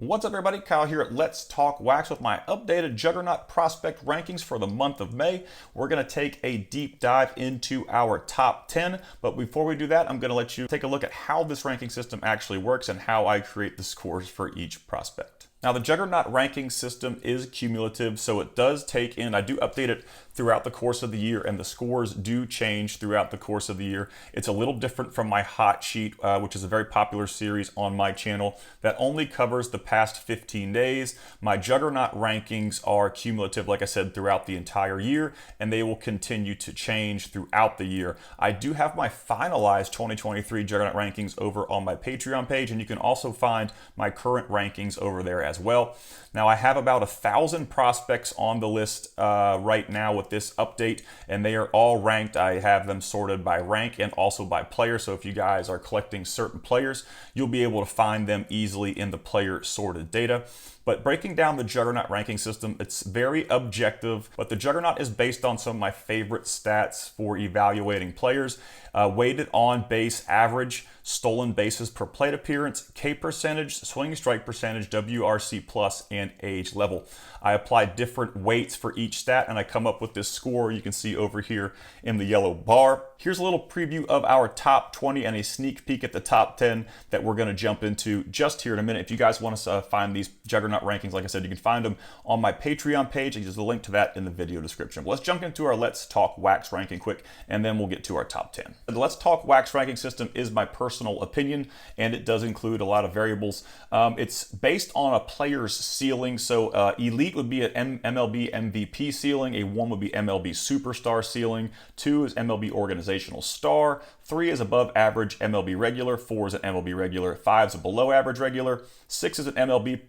What's up, everybody? Kyle here at Let's Talk Wax with my updated Juggernaut prospect rankings for the month of May. We're going to take a deep dive into our top 10, but before we do that, I'm going to let you take a look at how this ranking system actually works and how I create the scores for each prospect. Now, the Juggernaut ranking system is cumulative, so it does take in, I do update it throughout the course of the year, and the scores do change throughout the course of the year. It's a little different from my hot sheet, which is a very popular series on my channel that only covers the past 15 days. My Juggernaut rankings are cumulative, like I said, throughout the entire year, and they will continue to change throughout the year. I do have my finalized 2023 Juggernaut rankings over on my Patreon page, and you can also find my current rankings over there as well. Now, I have about 1,000 prospects on the list right now with this update, and they are all ranked. I have them sorted by rank and also by player. So if you guys are collecting certain players, you'll be able to find them easily in the player sorted data. But breaking down the Juggernaut ranking system, it's very objective, but the Juggernaut is based on some of my favorite stats for evaluating players. Weighted on base average, stolen bases per plate appearance, K percentage, swing strike percentage, WRC plus, and age level. I apply different weights for each stat, and I come up with this score you can see over here in the yellow bar. Here's a little preview of our top 20 and a sneak peek at the top 10 that we're going to jump into just here in a minute. If you guys want to find these Juggernaut rankings, like I said, you can find them on my Patreon page. There's a link to that in the video description. But let's jump into our Let's Talk Wax ranking quick, and then we'll get to our top 10. The Let's Talk Wax ranking system is my personal opinion, and it does include a lot of variables. It's based on a player's ceiling. So elite would be an MLB MVP ceiling, a 1 would be MLB Superstar ceiling, 2 is MLB Organizational Star, 3 is above average MLB Regular, 4 is an MLB Regular, 5 is a below average Regular, 6 is an MLB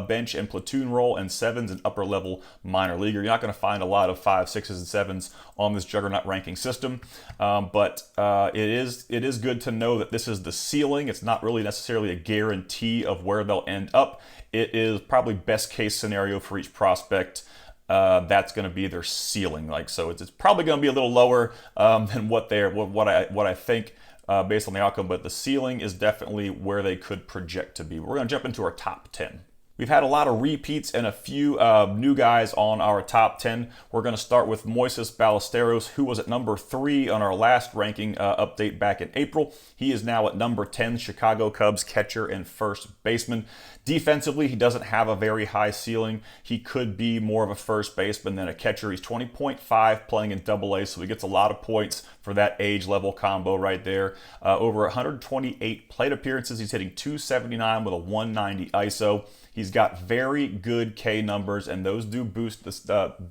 bench and platoon role, and 7 is an upper level minor leaguer. You're not going to find a lot of 5s, 6s, and 7s on this Juggernaut ranking system, but it is good to know that this is the ceiling. It's not really necessarily a guarantee of where they'll end up. It is probably best case scenario for each prospect. That's going to be their ceiling. So it's probably going to be a little lower than what I think based on the outcome, but the ceiling is definitely where they could project to be. We're going to jump into our top 10. We've had a lot of repeats and a few new guys on our top 10. We're going to start with Moises Ballesteros, who was at number 3 on our last ranking update back in April. He is now at number 10, Chicago Cubs catcher and first baseman. Defensively, he doesn't have a very high ceiling. He could be more of a first baseman than a catcher. He's 20.5 playing in Double-A, so he gets a lot of points for that age level combo right there. Over 128 plate appearances. He's hitting .279 with a 190 ISO. He's got very good K numbers, and those do boost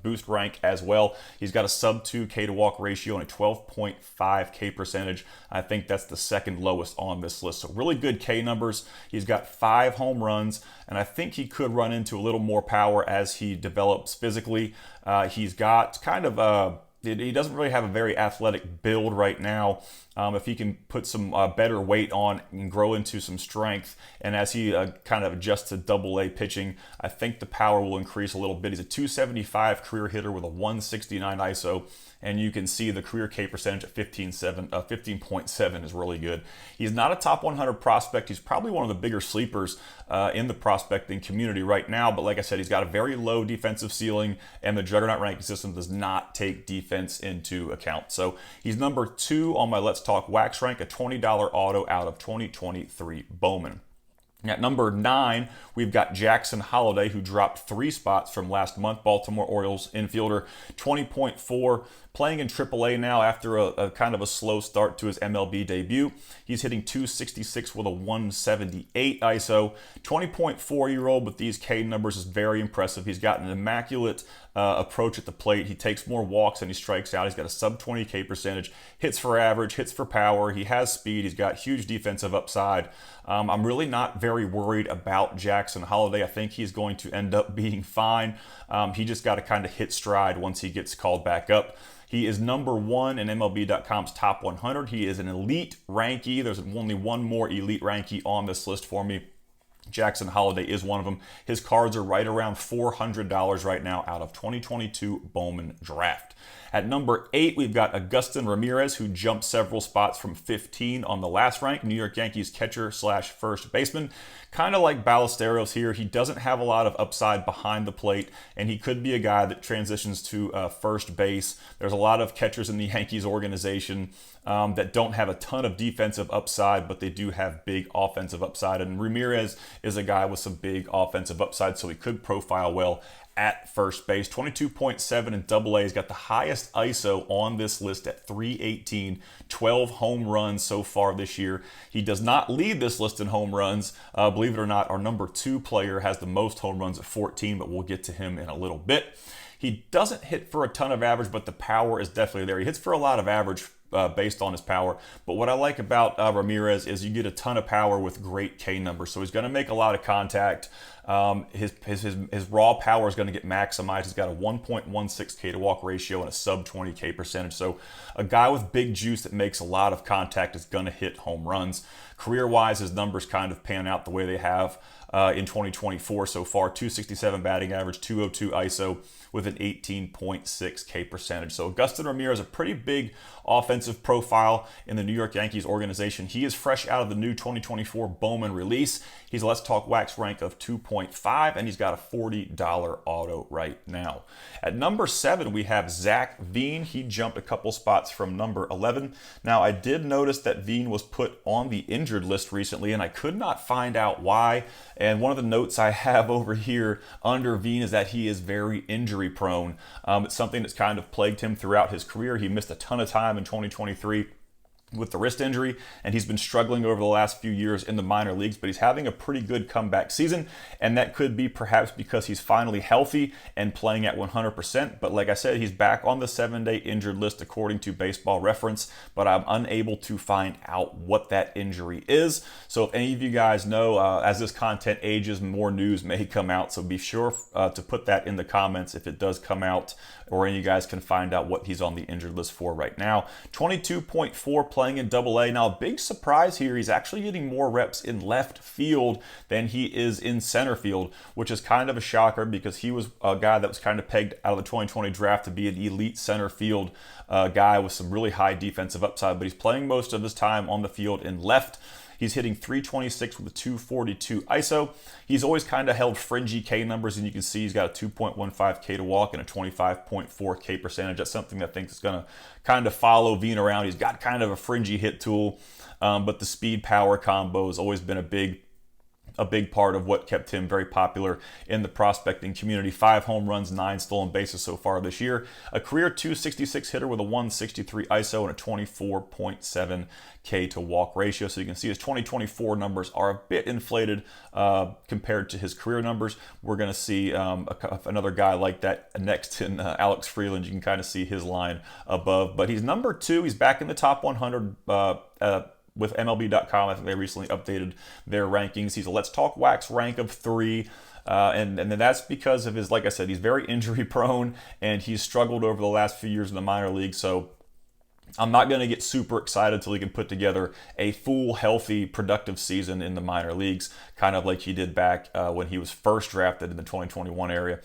boost rank as well. He's got a sub 2 K to walk ratio and a 12.5 K percentage. I think that's the second lowest on this list. So really good K numbers. He's got 5 home runs, and I think he could run into a little more power as he develops physically. He's got kind of he doesn't really have a very athletic build right now. If he can put some better weight on and grow into some strength, and as he kind of adjusts to Double-A pitching, I think the power will increase a little bit. He's a .275 career hitter with a 169 ISO, and you can see the career K percentage at 15.7 is really good. He's not a top 100 prospect. He's probably one of the bigger sleepers in the prospecting community right now, but like I said, he's got a very low defensive ceiling, and the Juggernaut ranking system does not take defense into account. So he's number 2 on my Let's Talk Wax rank, a $20 auto out of 2023 Bowman. At number 9, we've got Jackson Holliday, who dropped 3 spots from last month. Baltimore Orioles infielder, 20.4, playing in AAA now after a kind of a slow start to his MLB debut. He's hitting .266 with a 178 ISO. 20.4-year-old with these K numbers is very impressive. He's got an immaculate approach at the plate. He takes more walks than he strikes out. He's got a sub 20 K percentage, hits for average, hits for power. He has speed. He's got huge defensive upside. I'm really not very worried about Jackson Holliday. I think he's going to end up being fine. He just got to kind of hit stride once he gets called back up. He is number 1 in MLB.com's top 100. He is an elite rankee. There's only one more elite rankee on this list for me. Jackson Holliday is one of them. His cards are right around $400 right now out of 2022 Bowman draft. At number 8, we've got Agustin Ramirez, who jumped several spots from 15 on the last rank. New York Yankees catcher slash first baseman. Kind of like Ballesteros here, he doesn't have a lot of upside behind the plate, and he could be a guy that transitions to first base. There's a lot of catchers in the Yankees organization that don't have a ton of defensive upside, but they do have big offensive upside. And Ramirez is a guy with some big offensive upside, so he could profile well at first base. 22.7 in Double A. He's got the highest ISO on this list at 318, 12 home runs so far this year. He does not lead this list in home runs. Believe it or not, our number 2 player has the most home runs at 14, but we'll get to him in a little bit. He doesn't hit for a ton of average, but the power is definitely there. He hits for a lot of average based on his power. But what I like about Ramirez is you get a ton of power with great K numbers. So he's going to make a lot of contact. His raw power is going to get maximized. He's got a 1.16 K to walk ratio and a sub 20 K percentage. So a guy with big juice that makes a lot of contact is going to hit home runs. Career-wise, his numbers kind of pan out the way they have in 2024 so far. 267 batting average, 202 ISO with an 18.6 K percentage. So Agustin Ramirez, a pretty big offensive profile in the New York Yankees organization. He is fresh out of the new 2024 Bowman release. He's a Let's Talk Wax rank of 2.5, and he's got a $40 auto right now. At number 7, we have Zach Veen. He jumped a couple spots from number 11. Now, I did notice that Veen was put on the injured list recently, and I could not find out why. And one of the notes I have over here under Veen is that he is very injury prone. It's something that's kind of plagued him throughout his career. He missed a ton of time in 2023 with the wrist injury, and he's been struggling over the last few years in the minor leagues, but he's having a pretty good comeback season, and that could be perhaps because he's finally healthy and playing at 100%. But like I said, he's back on the 7-day injured list according to Baseball Reference, but I'm unable to find out what that injury is. So if any of you guys know, as this content ages, more news may come out, so be sure to put that in the comments if it does come out, or any of you guys can find out what he's on the injured list for right now. 22.4 playing in Double A. Now, a big surprise here, he's actually getting more reps in left field than he is in center field, which is kind of a shocker because he was a guy that was kind of pegged out of the 2020 draft to be an elite center field guy with some really high defensive upside, but he's playing most of his time on the field in left. He's hitting 326 with a 242 ISO. He's always kind of held fringy K numbers, and you can see he's got a 2.15 K to walk and a 25.4 K percentage. That's something that I think is going to kind of follow Veen around. He's got kind of a fringy hit tool, but the speed-power combo has always been a big part of what kept him very popular in the prospecting community. 5 home runs, 9 stolen bases so far this year. A career 266 hitter with a 163 ISO and a 24.7 K to walk ratio. So you can see his 2024 numbers are a bit inflated compared to his career numbers. We're going to see another guy like that next in Alex Freeland. You can kind of see his line above. But he's number 2. He's back in the top 100 with MLB.com. I think they recently updated their rankings. He's a Let's Talk Wax rank of 3. And that's because of his, like I said, he's very injury prone and he's struggled over the last few years in the minor league. So I'm not going to get super excited until he can put together a full, healthy, productive season in the minor leagues, kind of like he did back when he was first drafted in the 2021 area.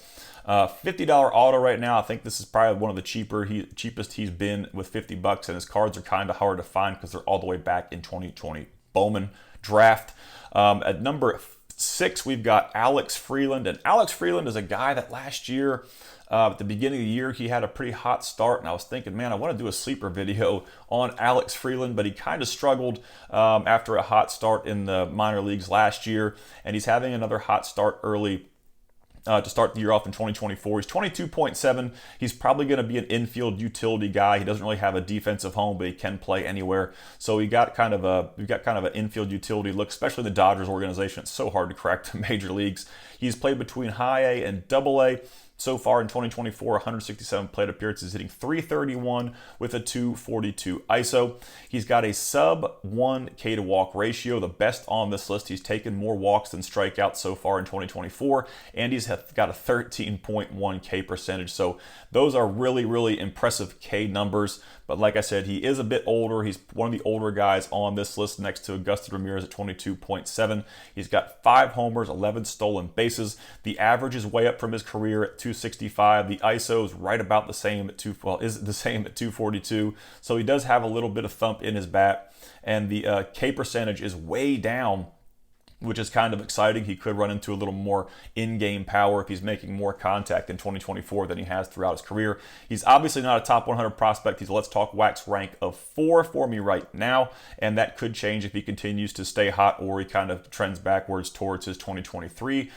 $50 auto right now. I think this is probably one of the cheapest he's been with $50, and his cards are kind of hard to find because they're all the way back in 2020 Bowman draft. At number 6, we've got Alex Freeland, and Alex Freeland is a guy that last year, at the beginning of the year, he had a pretty hot start, and I was thinking, man, I want to do a sleeper video on Alex Freeland, but he kind of struggled after a hot start in the minor leagues last year, and he's having another hot start early to start the year off in 2024. He's 22.7. He's probably going to be an infield utility guy. He doesn't really have a defensive home, but he can play anywhere. So we've got kind of an infield utility look, especially the Dodgers organization. It's so hard to crack the major leagues. He's played between high A and Double A. So far in 2024, 167 plate appearances, hitting .331 with a .242 ISO. He's got a sub 1 K to walk ratio, the best on this list. He's taken more walks than strikeouts so far in 2024, and he's got a 13.1 K percentage. So those are really, really impressive K numbers. But like I said, he is a bit older. He's one of the older guys on this list next to Augusto Ramirez at 22.7. He's got 5 homers, 11 stolen bases. The average is way up from his career at 265. The ISO is right about the same at is the same at 242. So he does have a little bit of thump in his bat, and the K percentage is way down, which is kind of exciting. He could run into a little more in-game power if he's making more contact in 2024 than he has throughout his career. He's obviously not a top 100 prospect. He's a Let's Talk Wax rank of 4 for me right now, and that could change if he continues to stay hot or he kind of trends backwards towards his 2023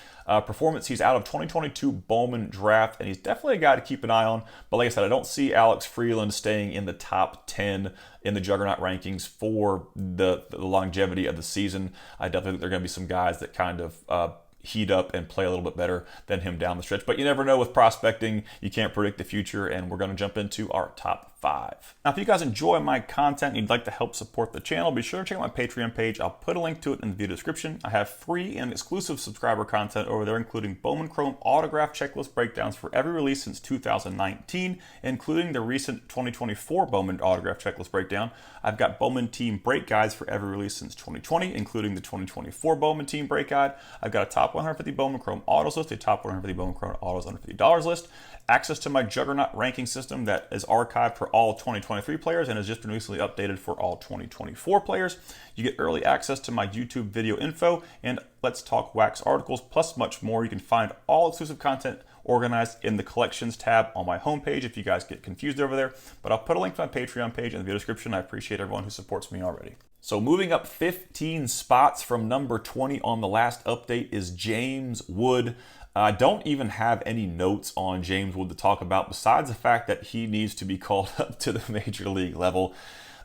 performance. He's out of 2022 Bowman draft, and he's definitely a guy to keep an eye on. But like I said, I don't see Alex Freeland staying in the top 10 in the Juggernaut rankings for the longevity of the season. I definitely think there are going to be some guys that kind of heat up and play a little bit better than him down the stretch. But you never know with prospecting. You can't predict the future, and we're going to jump into our top 5. Now, if you guys enjoy my content and you'd like to help support the channel, be sure to check out my Patreon page. I'll put a link to it in the video description. I have free and exclusive subscriber content over there, including Bowman Chrome autograph checklist breakdowns for every release since 2019, including the recent 2024 Bowman autograph checklist breakdown. I've got Bowman team break guides for every release since 2020, including the 2024 Bowman team break guide. I've got a top 150 Bowman Chrome autos list, a top 150 Bowman Chrome autos under $50 list, access to my Juggernaut ranking system that is archived for all 2023 players and has just been recently updated for all 2024 players. You get early access to my YouTube video info and Let's Talk Wax articles, plus much more. You can find all exclusive content organized in the collections tab on my homepage if you guys get confused over there. But I'll put a link to my Patreon page in the video description. I appreciate everyone who supports me already. So moving up 15 spots from number 20 on the last update is James Wood. I don't even have any notes on James Wood to talk about besides the fact that he needs to be called up to the major league level.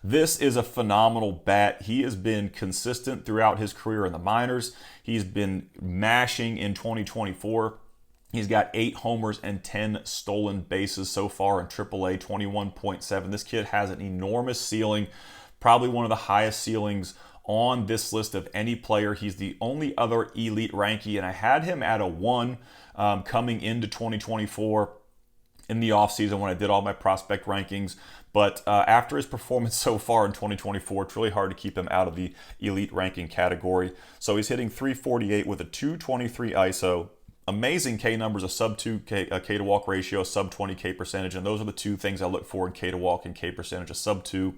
This is a phenomenal bat. He has been consistent throughout his career in the minors. He's been mashing in 2024. He's got 8 homers and 10 stolen bases so far in AAA, 21.7. This kid has an enormous ceiling, probably one of the highest ceilings on this list of any player. He's the only other elite rankie, and I had him at a 1 coming into 2024 in the offseason when I did all my prospect rankings. But after his performance so far in 2024, it's really hard to keep him out of the elite ranking category. So he's hitting .348 with a .223 ISO. Amazing K numbers, a sub 2 K to walk ratio, a sub 20 K percentage, and those are the two things I look for in K to walk and K percentage, a sub 2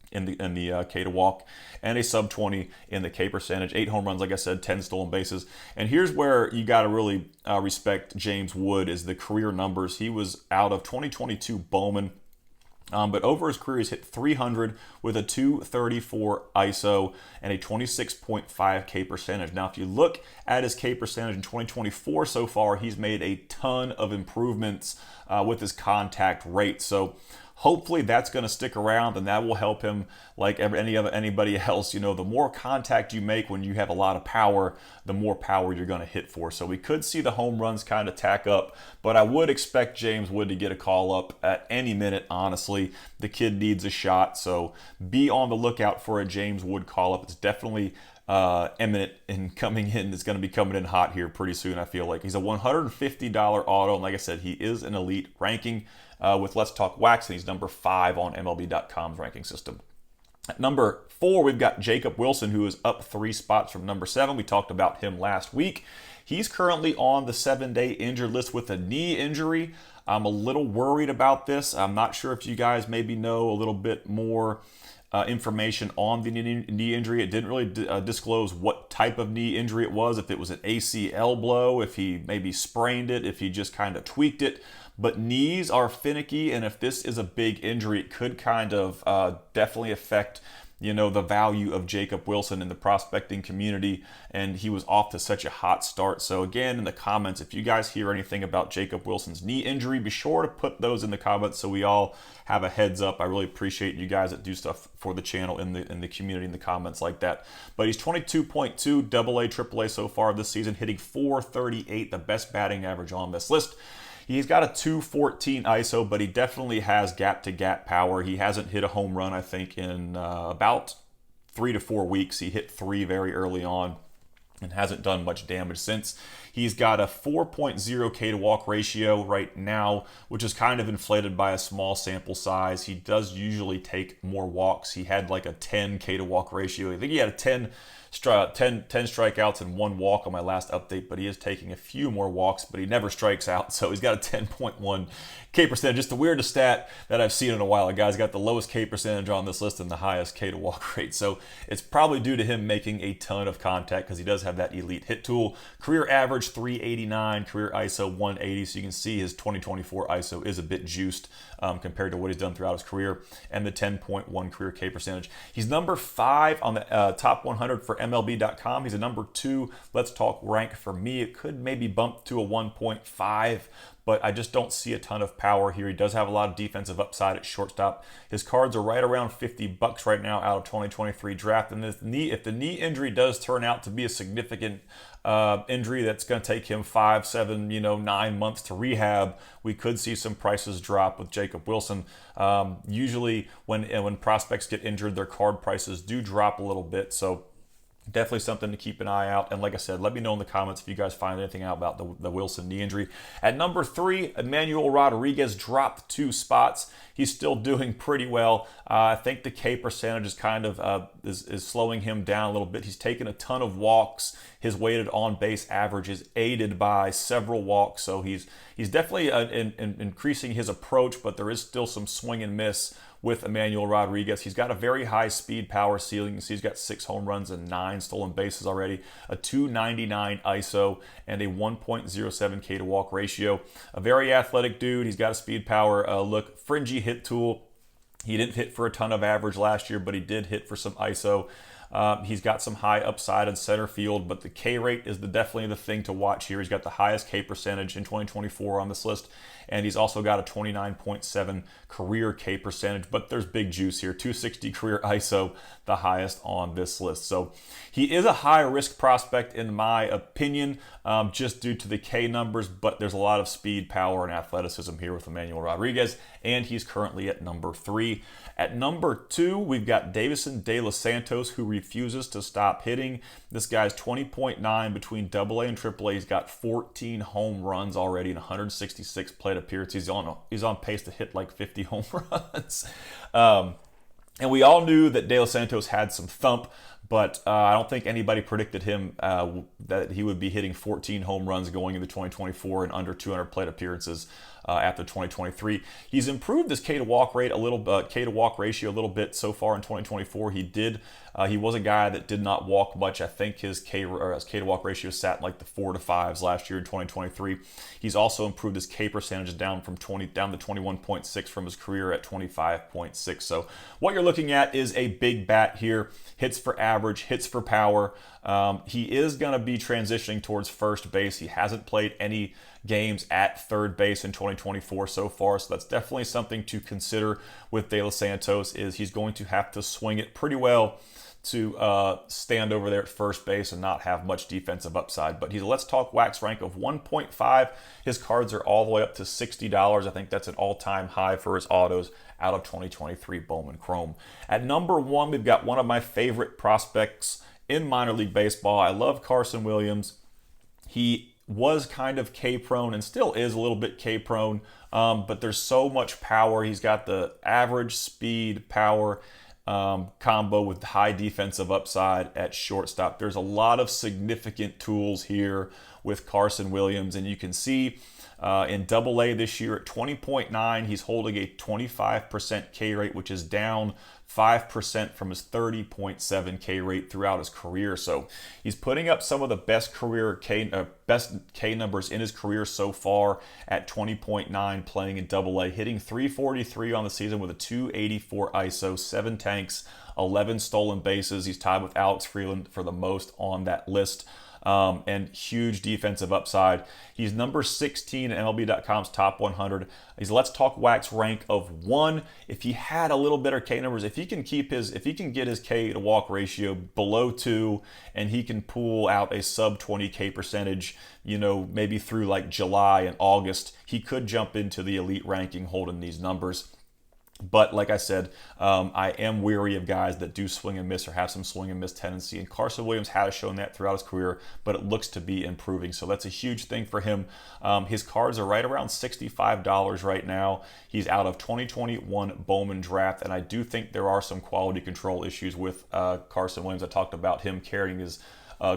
in the K to walk and a sub 20 in the K percentage. 8 home runs, like I said, 10 stolen bases. And here's where you got to really respect James Wood is the career numbers. He was out of 2022 Bowman. But over his career, he's hit .300 with a .234 ISO and a 26.5 K percentage. Now, if you look at his K percentage in 2024 so far, he's made a ton of improvements with his contact rate. So hopefully that's going to stick around, and that will help him like anybody else. You know, the more contact you make when you have a lot of power, the more power you're going to hit for. So we could see the home runs kind of tack up, but I would expect James Wood to get a call up at any minute, honestly. The kid needs a shot, so be on the lookout for a James Wood call up. It's definitely imminent in coming in. It's going to be coming in hot here pretty soon, I feel like. He's a $150 auto, and like I said, he is an elite ranking with Let's Talk Wax, and he's number 5 on MLB.com's ranking system. At number 4, we've got Jacob Wilson, who is up 3 spots from number 7. We talked about him last week. He's currently on the 7-day injured list with a knee injury. I'm a little worried about this. I'm not sure if you guys maybe know a little bit more information on the knee injury. It didn't really disclose what type of knee injury it was, if it was an ACL blow, if he maybe sprained it, if he just kind of tweaked it. But knees are finicky, and if this is a big injury, it could kind of definitely affect, you know, the value of Jacob Wilson in the prospecting community, and he was off to such a hot start. So again, in the comments, if you guys hear anything about Jacob Wilson's knee injury, be sure to put those in the comments so we all have a heads up. I really appreciate you guys that do stuff for the channel in the community in the comments like that. But he's 22.2 AA, AAA so far this season, hitting .438, the best batting average on this list. He's got a 214 ISO, but he definitely has gap-to-gap power. He hasn't hit a home run, I think, in about 3 to 4 weeks. He hit 3 very early on and hasn't done much damage since. He's got a 4.0 K to walk ratio right now, which is kind of inflated by a small sample size. He does usually take more walks. He had like a 10 K to walk ratio. I think he had a 10 strikeouts and 1 walk on my last update, but he is taking a few more walks, but he never strikes out, so he's got a 10.1 K percentage. Just the weirdest stat that I've seen in a while. A guy's got the lowest K percentage on this list and the highest K to walk rate, so it's probably due to him making a ton of contact because he does have that elite hit tool. Career average 389, career ISO 180, so you can see his 2024 ISO is a bit juiced compared to what he's done throughout his career, and the 10.1 career K percentage. He's number 5 on the top 100 for MLB.com. He's a number 2 Let's Talk rank for me. It could maybe bump to a 1.5, but I just don't see a ton of power here. He does have a lot of defensive upside at shortstop. His cards are right around $50 right now out of 2023 draft, and if the knee injury does turn out to be a significant injury that's going to take him 5, 7, 9 months to rehab, we could see some prices drop with Jacob Wilson. Usually when prospects get injured, their card prices do drop a little bit, so definitely something to keep an eye out. And like I said, let me know in the comments if you guys find anything out about the Wilson knee injury. At number 3, Emmanuel Rodriguez dropped 2 spots. He's still doing pretty well. I think the K percentage is kind of is slowing him down a little bit. He's taken a ton of walks. His weighted on-base average is aided by several walks, so he's definitely increasing his approach, but there is still some swing and miss with Emmanuel Rodriguez. He's got a very high speed power ceiling. You can see he's got 6 home runs and 9 stolen bases already, a 299 ISO, and a 1.07 K to walk ratio. A very athletic dude. He's got a speed power look, fringy hit tool. He didn't hit for a ton of average last year, but he did hit for some ISO. He's got some high upside in center field, but the K rate is definitely the thing to watch here. He's got the highest K percentage in 2024 on this list, and he's also got a 29.7 career K percentage, but there's big juice here. 260 career ISO, the highest on this list. So he is a high-risk prospect in my opinion, just due to the K numbers, but there's a lot of speed, power, and athleticism here with Emmanuel Rodriguez, and he's currently at number 3. At number 2, we've got Davison De Los Santos, who refuses to stop hitting. This guy's 20.9 between AA and AAA. He's got 14 home runs already and 166 plate appearances. He's on pace to hit like 50 home runs. And we all knew that De Los Santos had some thump, but I don't think anybody predicted him that he would be hitting 14 home runs going into 2024 and under 200 plate appearances after 2023. He's improved his K to walk rate a little bit, K to walk ratio a little bit so far in 2024. He was a guy that did not walk much. I think his K to walk ratio sat in like the 4 to 5s last year in 2023. He's also improved his K percentage down to 21.6 from his career at 25.6. So what you're looking at is a big bat here. Hits for average, hits for power. He is going to be transitioning towards first base. He hasn't played any games at third base in 2024 so far, so that's definitely something to consider with De Los Santos. Is he's going to have to swing it pretty well to stand over there at first base and not have much defensive upside. But he's a Let's Talk Wax rank of 1.5. His cards are all the way up to $60. I think that's an all-time high for his autos out of 2023 Bowman Chrome. At number 1, we've got one of my favorite prospects in minor league baseball. I love Carson Williams. He was kind of K-prone and still is a little bit K-prone, but there's so much power. He's got the average speed, power combo with high defensive upside at shortstop. There's a lot of significant tools here with Carson Williams, and you can see in AA this year at 20.9, he's holding a 25% K rate, which is down 5% from his 30.7 K rate throughout his career. So he's putting up some of the best K numbers in his career so far at 20.9, playing in AA, hitting 343 on the season with a 284 ISO, 7 tanks, 11 stolen bases. He's tied with Alex Freeland for the most on that list. and huge defensive upside. He's number 16 in MLB.com's top 100. He's Let's Talk Wax rank of 1. If he had a little better K numbers, if he can get his K to walk ratio below 2, and he can pull out a sub 20 K percentage, maybe through like July and August, he could jump into the elite ranking holding these numbers. But like I said, I am weary of guys that do swing and miss or have some swing and miss tendency. And Carson Williams has shown that throughout his career, but it looks to be improving. So that's a huge thing for him. His cards are right around $65 right now. He's out of 2021 Bowman draft. And I do think there are some quality control issues with Carson Williams. I talked about him carrying his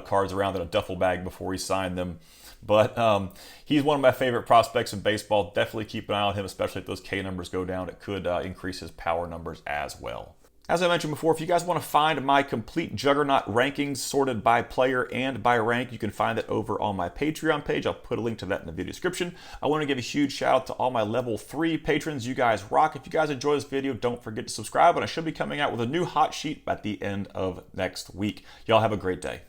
cards around in a duffel bag before he signed them. But he's one of my favorite prospects in baseball. Definitely keep an eye on him, especially if those K numbers go down. It could increase his power numbers as well. As I mentioned before, if you guys want to find my complete Juggernaut rankings sorted by player and by rank, you can find it over on my Patreon page. I'll put a link to that in the video description. I want to give a huge shout out to all my level 3 patrons. You guys rock. If you guys enjoy this video, don't forget to subscribe, and I should be coming out with a new hot sheet at the end of next week. Y'all have a great day.